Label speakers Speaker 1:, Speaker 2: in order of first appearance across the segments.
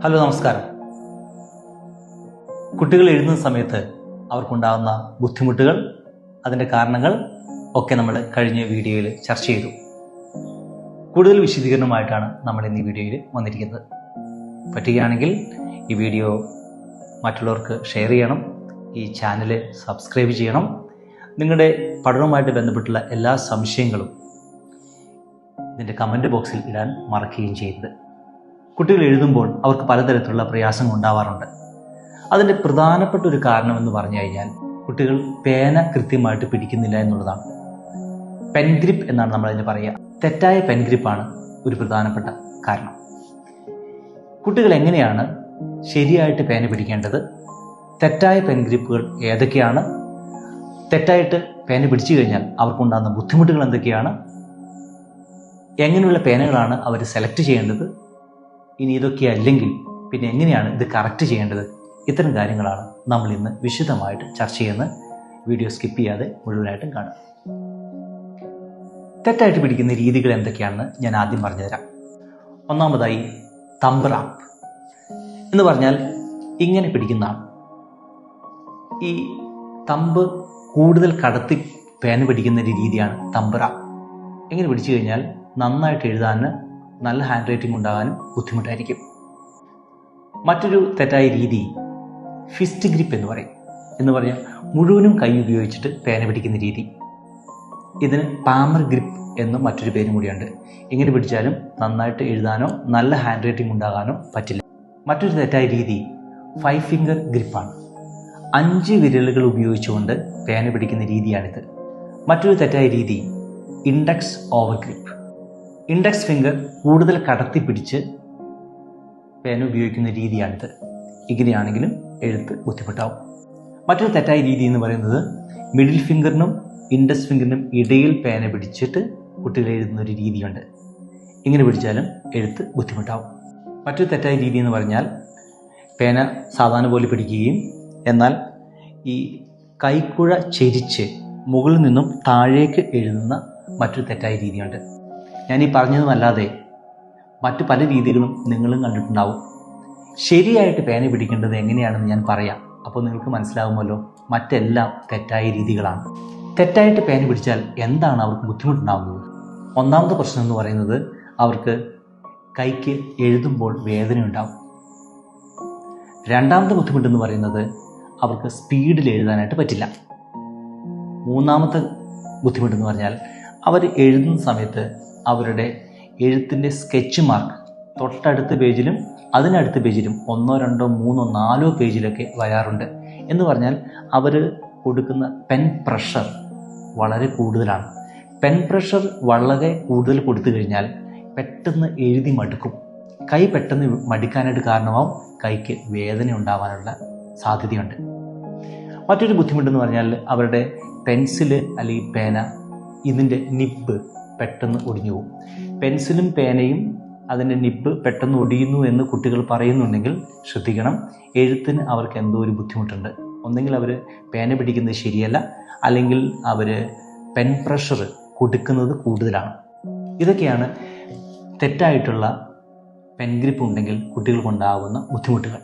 Speaker 1: Hello, നമസ്കാരം. കുട്ടികൾ എഴുതുന്ന സമയത്ത് അവർക്കുണ്ടാകുന്ന ബുദ്ധിമുട്ടുകൾ, അതിൻ്റെ കാരണങ്ങൾ ഒക്കെ നമ്മൾ കഴിഞ്ഞ വീഡിയോയിൽ ചർച്ച ചെയ്തു. കൂടുതൽ വിശദീകരണമായിട്ടാണ് നമ്മൾ ഇന്ന് ഈ വീഡിയോയിൽ വന്നിരിക്കുന്നത്. പറ്റുകയാണെങ്കിൽ ഈ വീഡിയോ മറ്റുള്ളവർക്ക് ഷെയർ ചെയ്യണം, ഈ ചാനൽ സബ്സ്ക്രൈബ് ചെയ്യണം. നിങ്ങളുടെ പഠനവുമായിട്ട് ബന്ധപ്പെട്ടുള്ള എല്ലാ സംശയങ്ങളും ഇതിൻ്റെ കമൻറ്റ് ബോക്സിൽ ഇടാൻ മറക്കുകയും ചെയ്യരുത്. കുട്ടികൾ എഴുതുമ്പോൾ അവർക്ക് പലതരത്തിലുള്ള പ്രയാസങ്ങൾ ഉണ്ടാവാറുണ്ട്. അതിൻ്റെ പ്രധാനപ്പെട്ട ഒരു കാരണമെന്ന് പറഞ്ഞു കഴിഞ്ഞാൽ കുട്ടികൾ പേന കൃത്യമായിട്ട് പിടിക്കുന്നില്ല എന്നുള്ളതാണ്. പെൻ ഗ്രിപ്പ് എന്നാണ് നമ്മളതിന് പറയുക. തെറ്റായ പെൻ ഗ്രിപ്പാണ് ഒരു പ്രധാനപ്പെട്ട കാരണം. കുട്ടികൾ എങ്ങനെയാണ് ശരിയായിട്ട് പേന പിടിക്കേണ്ടത്, തെറ്റായ പെൻ ഗ്രിപ്പുകൾ ഏതൊക്കെയാണ്, തെറ്റായിട്ട് പേന പിടിച്ചു കഴിഞ്ഞാൽ അവർക്കുണ്ടാകുന്ന ബുദ്ധിമുട്ടുകൾ എന്തൊക്കെയാണ്, എങ്ങനെയുള്ള പേനകളാണ് അവർ സെലക്ട് ചെയ്യേണ്ടത്, ഇനി ഇതൊക്കെ അല്ലെങ്കിൽ പിന്നെ എങ്ങനെയാണ് ഇത് കറക്റ്റ് ചെയ്യേണ്ടത്, ഇത്തരം കാര്യങ്ങളാണ് നമ്മൾ ഇന്ന് വിശദമായിട്ട് ചർച്ച ചെയ്യുന്ന. വീഡിയോ സ്കിപ്പ് ചെയ്യാതെ മുഴുവനായിട്ടും കാണുക. തെറ്റായിട്ട് പിടിക്കുന്ന രീതികൾ എന്തൊക്കെയാണെന്ന് ഞാൻ ആദ്യം പറഞ്ഞുതരാം. ഒന്നാമതായി തമ്പ് റാപ്പ് എന്ന് പറഞ്ഞാൽ ഇങ്ങനെ പിടിക്കുന്നതാണ്. ഈ തമ്പ് കൂടുതൽ കടത്തി പേന പിടിക്കുന്ന ഒരു രീതിയാണ് തമ്പ് റാപ്പ്. ഇങ്ങനെ പിടിച്ചു കഴിഞ്ഞാൽ നന്നായിട്ട് എഴുതാൻ, നല്ല ഹാൻഡ് റൈറ്റിംഗ് ഉണ്ടാകാനും ബുദ്ധിമുട്ടായിരിക്കും. മറ്റൊരു തെറ്റായ രീതി ഫിസ്റ്റ് ഗ്രിപ്പ് എന്ന് പറയും. എന്ന് പറഞ്ഞാൽ മുഴുവനും കൈ ഉപയോഗിച്ചിട്ട് പേന പിടിക്കുന്ന രീതി. ഇതിന് പാമർ ഗ്രിപ്പ് എന്നും മറ്റൊരു പേരും കൂടിയുണ്ട്. ഇങ്ങനെ പിടിച്ചാലും നന്നായിട്ട് എഴുതാനോ നല്ല ഹാൻഡ് റൈറ്റിംഗ് ഉണ്ടാകാനോ പറ്റില്ല. മറ്റൊരു തെറ്റായ രീതി 5 ഫിംഗർ ഗ്രിപ്പാണ്. 5 വിരലുകൾ ഉപയോഗിച്ചുകൊണ്ട് പേന പിടിക്കുന്ന രീതിയാണിത്. മറ്റൊരു തെറ്റായ രീതി index over grip. Index finger കൂടുതൽ കടത്തി പിടിച്ച് പേന ഉപയോഗിക്കുന്ന രീതിയാണിത്. ഇങ്ങനെയാണെങ്കിലും എഴുത്ത് ബുദ്ധിമുട്ടാവും. മറ്റൊരു തെറ്റായ രീതി എന്ന് പറയുന്നത് മിഡിൽ ഫിംഗറിനും ഇൻഡെക്സ് ഫിംഗറിനും ഇടയിൽ പേന പിടിച്ചിട്ട് കുട്ടികൾ എഴുതുന്ന ഒരു രീതിയുണ്ട്. ഇങ്ങനെ പിടിച്ചാലും എഴുത്ത് ബുദ്ധിമുട്ടാവും. മറ്റൊരു തെറ്റായ രീതി എന്ന് പറഞ്ഞാൽ പേന സാധാരണ പോലെ പിടിക്കുകയും എന്നാൽ ഈ കൈക്കുഴ ചെരിച്ച് മുകളിൽ നിന്നും താഴേക്ക് എഴുതുന്ന മറ്റൊരു തെറ്റായ രീതിയുണ്ട്. ഞാൻ ഈ പറഞ്ഞതുമല്ലാതെ മറ്റു പല രീതികളും നിങ്ങളും കണ്ടിട്ടുണ്ടാവും. ശരിയായിട്ട് പേന പിടിക്കേണ്ടത് എങ്ങനെയാണെന്ന് ഞാൻ പറയാം. അപ്പോൾ നിങ്ങൾക്ക് മനസ്സിലാകുമല്ലോ മറ്റെല്ലാം തെറ്റായ രീതികളാണ്. തെറ്റായിട്ട് പേന പിടിച്ചാൽ എന്താണ് അവർക്ക് ബുദ്ധിമുട്ടുണ്ടാകുന്നത്? ഒന്നാമത്തെ പ്രശ്നം എന്ന് പറയുന്നത് അവർക്ക് കൈക്ക് എഴുതുമ്പോൾ വേദന ഉണ്ടാവും. രണ്ടാമത്തെ ബുദ്ധിമുട്ടെന്ന് പറയുന്നത് അവർക്ക് സ്പീഡിൽ എഴുതാനായിട്ട് പറ്റില്ല. മൂന്നാമത്തെ ബുദ്ധിമുട്ടെന്ന് പറഞ്ഞാൽ അവർ എഴുതുന്ന സമയത്ത് അവരുടെ എഴുത്തിൻ്റെ സ്കെച്ച് മാർക്ക് തൊട്ടടുത്ത പേജിലും അതിനടുത്ത പേജിലും 1, 2, 3, 4 പേജിലൊക്കെ വരാറുണ്ട്. എന്ന് പറഞ്ഞാൽ അവർ കൊടുക്കുന്ന പെൻ പ്രഷർ വളരെ കൂടുതലാണ്. പെൻ പ്രഷർ വളരെ കൂടുതൽ കൊടുത്തു കഴിഞ്ഞാൽ പെട്ടെന്ന് എഴുതി മടുക്കും. കൈ പെട്ടെന്ന് മടുക്കാനായിട്ട് കാരണമാവും കൈക്ക് വേദന ഉണ്ടാവാനുള്ള സാധ്യതയുണ്ട്. മറ്റൊരു ബുദ്ധിമുട്ടെന്ന് പറഞ്ഞാൽ അവരുടെ പെൻസില് അല്ലെങ്കിൽ പേന ഇതിൻ്റെ നിബ്ബ് പെട്ടെന്ന് ഒടിഞ്ഞു പോകും. പെൻസിലും പേനയും അതിൻ്റെ നിബ്ബ് പെട്ടെന്ന് ഒടിയുന്നു എന്ന് കുട്ടികൾ പറയുന്നുണ്ടെങ്കിൽ ശ്രദ്ധിക്കണം, എഴുത്തിന് അവർക്ക് എന്തോ ഒരു ബുദ്ധിമുട്ടുണ്ട്. ഒന്നെങ്കിൽ അവർ പേന പിടിക്കുന്നത് ശരിയല്ല, അല്ലെങ്കിൽ അവർ പെൻ പ്രഷർ കൊടുക്കുന്നത് കൂടുതലാണ്. ഇതൊക്കെയാണ് തെറ്റായിട്ടുള്ള പെൻ ഗ്രിപ്പ് ഉണ്ടെങ്കിൽ കുട്ടികൾക്കുണ്ടാകുന്ന ബുദ്ധിമുട്ടുകൾ.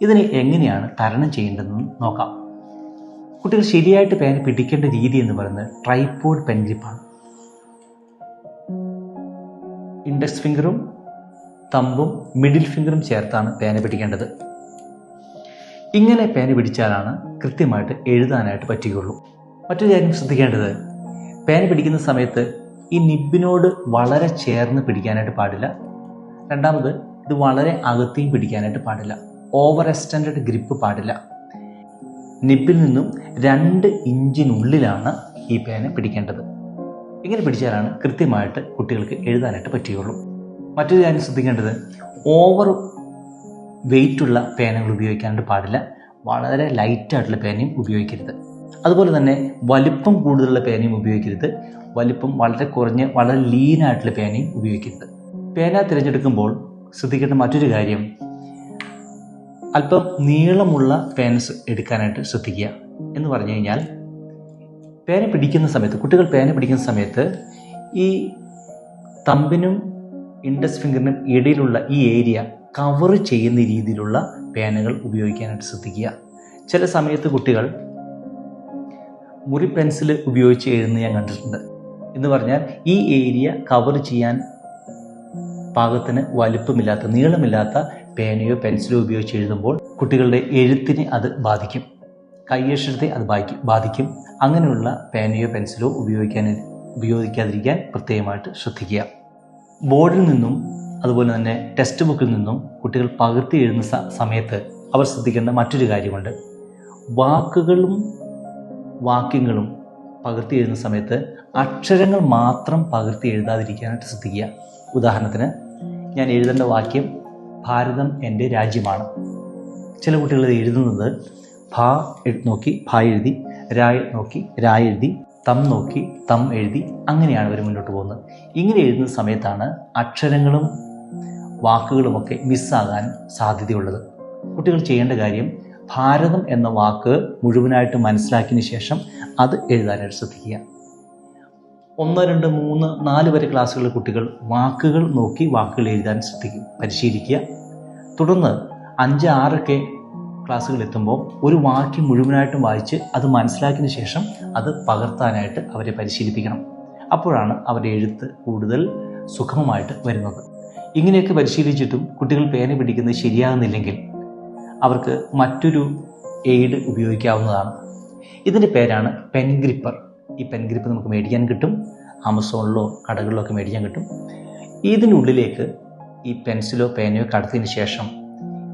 Speaker 1: ഇതിനെ എങ്ങനെയാണ് തരണം ചെയ്യേണ്ടതെന്ന് നോക്കാം. കുട്ടികൾ ശരിയായിട്ട് പേന പിടിക്കേണ്ട രീതി എന്ന് പറയുന്നത് ട്രൈപോഡ് പെൻ ഗ്രിപ്പാണ്. ഇൻഡെക്സ് ഫിംഗറും തമ്പും മിഡിൽ ഫിംഗറും ചേർത്താണ് പേന പിടിക്കേണ്ടത്. ഇങ്ങനെ പേന പിടിച്ചാലാണ് കൃത്യമായിട്ട് എഴുതാനായിട്ട് പറ്റുകയുള്ളൂ. മറ്റൊരു കാര്യം ശ്രദ്ധിക്കേണ്ടത്, പേന പിടിക്കുന്ന സമയത്ത് ഈ നിബിനോട് വളരെ ചേർന്ന് പിടിക്കാനായിട്ട് പാടില്ല. രണ്ടാമത് ഇത് വളരെ അകത്തേയും പിടിക്കാനായിട്ട് പാടില്ല. ഓവർ എക്സ്റ്റൻഡഡ് ഗ്രിപ്പ് പാടില്ല. നിബിൽ നിന്നും 2 ഇഞ്ചിനുള്ളിലാണ് ഈ പേന പിടിക്കേണ്ടത്. ഇങ്ങനെ പിടിച്ചാലാണ് കൃത്യമായിട്ട് കുട്ടികൾക്ക് എഴുതാനായിട്ട് പറ്റുകയുള്ളൂ. മറ്റൊരു കാര്യം ശ്രദ്ധിക്കേണ്ടത്, ഓവർ വെയിറ്റുള്ള പേനകൾ ഉപയോഗിക്കാനായിട്ട് പാടില്ല. വളരെ ലൈറ്റായിട്ടുള്ള പേനയും ഉപയോഗിക്കരുത്. അതുപോലെ തന്നെ വലിപ്പം കൂടുതലുള്ള പേനയും ഉപയോഗിക്കരുത്. വലിപ്പം വളരെ കുറഞ്ഞ് വളരെ ലീനായിട്ടുള്ള പേനയും ഉപയോഗിക്കരുത്. പേന തിരഞ്ഞെടുക്കുമ്പോൾ ശ്രദ്ധിക്കേണ്ട മറ്റൊരു കാര്യം, അല്പം നീളമുള്ള പേൻസ് എടുക്കാനായിട്ട് ശ്രദ്ധിക്കുക. എന്ന് പറഞ്ഞു കഴിഞ്ഞാൽ പേന പിടിക്കുന്ന സമയത്ത്, കുട്ടികൾ പേന പിടിക്കുന്ന സമയത്ത് ഈ തമ്പിനും ഇൻഡെക്സ് ഫിംഗറിനും ഇടയിലുള്ള ഈ ഏരിയ കവർ ചെയ്യുന്ന രീതിയിലുള്ള പേനകൾ ഉപയോഗിക്കാനായിട്ട് ശ്രദ്ധിക്കുക. ചില സമയത്ത് കുട്ടികൾ മുറി പെൻസിൽ ഉപയോഗിച്ച് എഴുതുന്നത് ഞാൻ കണ്ടിട്ടുണ്ട്. എന്ന് പറഞ്ഞാൽ ഈ ഏരിയ കവർ ചെയ്യാൻ പാകത്തിന് വലുപ്പമില്ലാത്ത, നീളമില്ലാത്ത പേനയോ പെൻസിലോ ഉപയോഗിച്ച് എഴുതുമ്പോൾ കുട്ടികളുടെ എഴുത്തിനെ അത് ബാധിക്കും, കൈയക്ഷരത്തെ അത് ബാധിക്കും. അങ്ങനെയുള്ള പേനയോ പെൻസിലോ ഉപയോഗിക്കാതിരിക്കാൻ പ്രത്യേകമായിട്ട് ശ്രദ്ധിക്കുക. ബോർഡിൽ നിന്നും അതുപോലെ തന്നെ ടെക്സ്റ്റ് ബുക്കിൽ നിന്നും കുട്ടികൾ പകർത്തി എഴുതുന്ന സമയത്ത് അവർ ശ്രദ്ധിക്കേണ്ട മറ്റൊരു കാര്യമുണ്ട്. വാക്കുകളും വാക്യങ്ങളും പകർത്തി എഴുതുന്ന സമയത്ത് അക്ഷരങ്ങൾ മാത്രം പകർത്തി എഴുതാതിരിക്കാനായിട്ട് ശ്രദ്ധിക്കുക. ഉദാഹരണത്തിന്, ഞാൻ എഴുതേണ്ട വാക്യം ഭാരതം എൻ്റെ രാജ്യമാണ്. ചില കുട്ടികൾ എഴുതുന്നത് ഭ നോക്കി ഭ എഴുതി, രാ നോക്കി രാ എഴുതി, തം നോക്കി തം എഴുതി, അങ്ങനെയാണ് അവർ മുന്നോട്ട് പോകുന്നത്. ഇങ്ങനെ എഴുതുന്ന സമയത്താണ് അക്ഷരങ്ങളും വാക്കുകളുമൊക്കെ മിസ്സാകാൻ സാധ്യതയുള്ളത്. കുട്ടികൾ ചെയ്യേണ്ട കാര്യം ഭാരതം എന്ന വാക്ക് മുഴുവനായിട്ട് മനസ്സിലാക്കിയതിന് ശേഷം അത് എഴുതാനായിട്ട് ശ്രദ്ധിക്കുക. 1, 2, 3, 4 വരെ ക്ലാസ്സുകളിലെ കുട്ടികൾ വാക്കുകൾ നോക്കി വാക്കുകൾ എഴുതാൻ പരിശീലിക്കുക. തുടർന്ന് 5, 6 ക്ലാസ്സുകൾ എത്തുമ്പോൾ ഒരു വാക്യം മുഴുവനായിട്ടും വായിച്ച് അത് മനസ്സിലാക്കിയതിന് ശേഷം അത് പകർത്താനായിട്ട് അവരെ പരിശീലിപ്പിക്കണം. അപ്പോഴാണ് അവരുടെ എഴുത്ത് കൂടുതൽ സുഗമമായിട്ട് വരുന്നത്. ഇങ്ങനെയൊക്കെ പരിശീലിച്ചിട്ടും കുട്ടികൾ പേന പിടിക്കുന്നത് ശരിയാകുന്നില്ലെങ്കിൽ അവർക്ക് മറ്റൊരു എയ്ഡ് ഉപയോഗിക്കാവുന്നതാണ്. ഇതിൻ്റെ പേരാണ് പെൻ ഗ്രിപ്പർ. ഈ പെൻ ഗ്രിപ്പ് നമുക്ക് മേടിക്കാൻ കിട്ടും, ആമസോണിലോ കടകളിലോ ഒക്കെ മേടിക്കാൻ കിട്ടും. ഇതിനുള്ളിലേക്ക് ഈ പെൻസിലോ പേനയോ കടത്തിയതിന് ശേഷം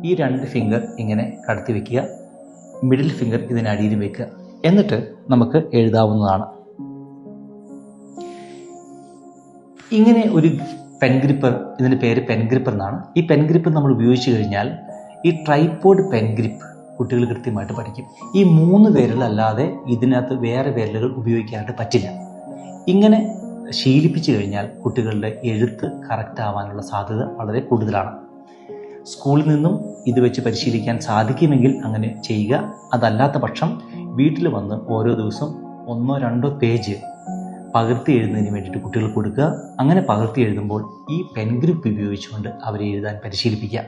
Speaker 1: ഈ 2 ഫിംഗർ ഇങ്ങനെ കടത്തി വയ്ക്കുക, മിഡിൽ ഫിംഗർ ഇതിനടിയിൽ വയ്ക്കുക. എന്നിട്ട് നമുക്ക് എഴുതാവുന്നതാണ്. ഇങ്ങനെ ഒരു പെൻ ഗ്രിപ്പർ, ഇതിൻ്റെ പേര് പെൻ ഗ്രിപ്പർ എന്നാണ്. ഈ പെൻ ഗ്രിപ്പ് നമ്മൾ ഉപയോഗിച്ച് കഴിഞ്ഞാൽ ഈ ട്രൈപോഡ് പെൻ ഗ്രിപ്പ് കുട്ടികൾ കൃത്യമായിട്ട് പഠിക്കും. ഈ 3 വിരലല്ലാതെ ഇതിനകത്ത് വേറെ വിരലുകൾ ഉപയോഗിക്കാനായിട്ട് പറ്റില്ല. ഇങ്ങനെ ശീലിപ്പിച്ചു കഴിഞ്ഞാൽ കുട്ടികളുടെ എഴുത്ത് കറക്റ്റ് ആവാനുള്ള സാധ്യത വളരെ കൂടുതലാണ്. സ്കൂളിൽ നിന്നും ഇത് വെച്ച് പരിശീലിക്കാൻ സാധിക്കുമെങ്കിൽ അങ്ങനെ ചെയ്യുക. അതല്ലാത്ത പക്ഷം വീട്ടിൽ വന്ന് ഓരോ ദിവസം 1, 2 പേജ് പകർത്തി എഴുതുന്നതിന് വേണ്ടിയിട്ട് കുട്ടികൾ കൊടുക്കുക. അങ്ങനെ പകർത്തി എഴുതുമ്പോൾ ഈ പെൻ ഗ്രിപ്പ് ഉപയോഗിച്ചുകൊണ്ട് അവരെ എഴുതാൻ പരിശീലിപ്പിക്കുക.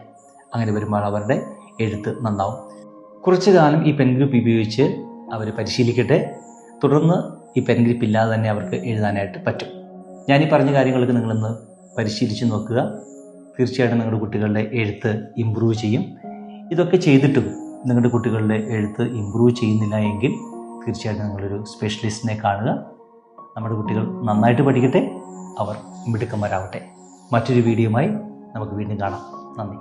Speaker 1: അങ്ങനെ വരുമ്പോൾ അവരുടെ എഴുത്ത് നന്നാവും. കുറച്ചു കാലം ഈ പെൻ ഗ്രിപ്പ് ഉപയോഗിച്ച് അവർ പരിശീലിക്കട്ടെ. തുടർന്ന് ഈ പെൻ ഗ്രിപ്പ് ഇല്ലാതെ തന്നെ അവർക്ക് എഴുതാനായിട്ട് പറ്റും. ഞാനീ പറഞ്ഞ കാര്യങ്ങളൊക്കെ നിങ്ങളൊന്ന് പരിശീലിച്ച് നോക്കുക. തീർച്ചയായിട്ടും നിങ്ങളുടെ കുട്ടികളുടെ എഴുത്ത് ഇമ്പ്രൂവ് ചെയ്യും. ഇതൊക്കെ ചെയ്തിട്ടും നിങ്ങളുടെ കുട്ടികളുടെ എഴുത്ത് ഇമ്പ്രൂവ് ചെയ്യുന്നില്ല എങ്കിൽ തീർച്ചയായിട്ടും നിങ്ങളൊരു സ്പെഷ്യലിസ്റ്റിനെ കാണുക. നമ്മുടെ കുട്ടികൾ നന്നായിട്ട് പഠിക്കട്ടെ, അവർ മിടുക്കന്മാരാവട്ടെ. മറ്റൊരു വീഡിയോയുമായി നമുക്ക് വീണ്ടും കാണാം. നന്ദി.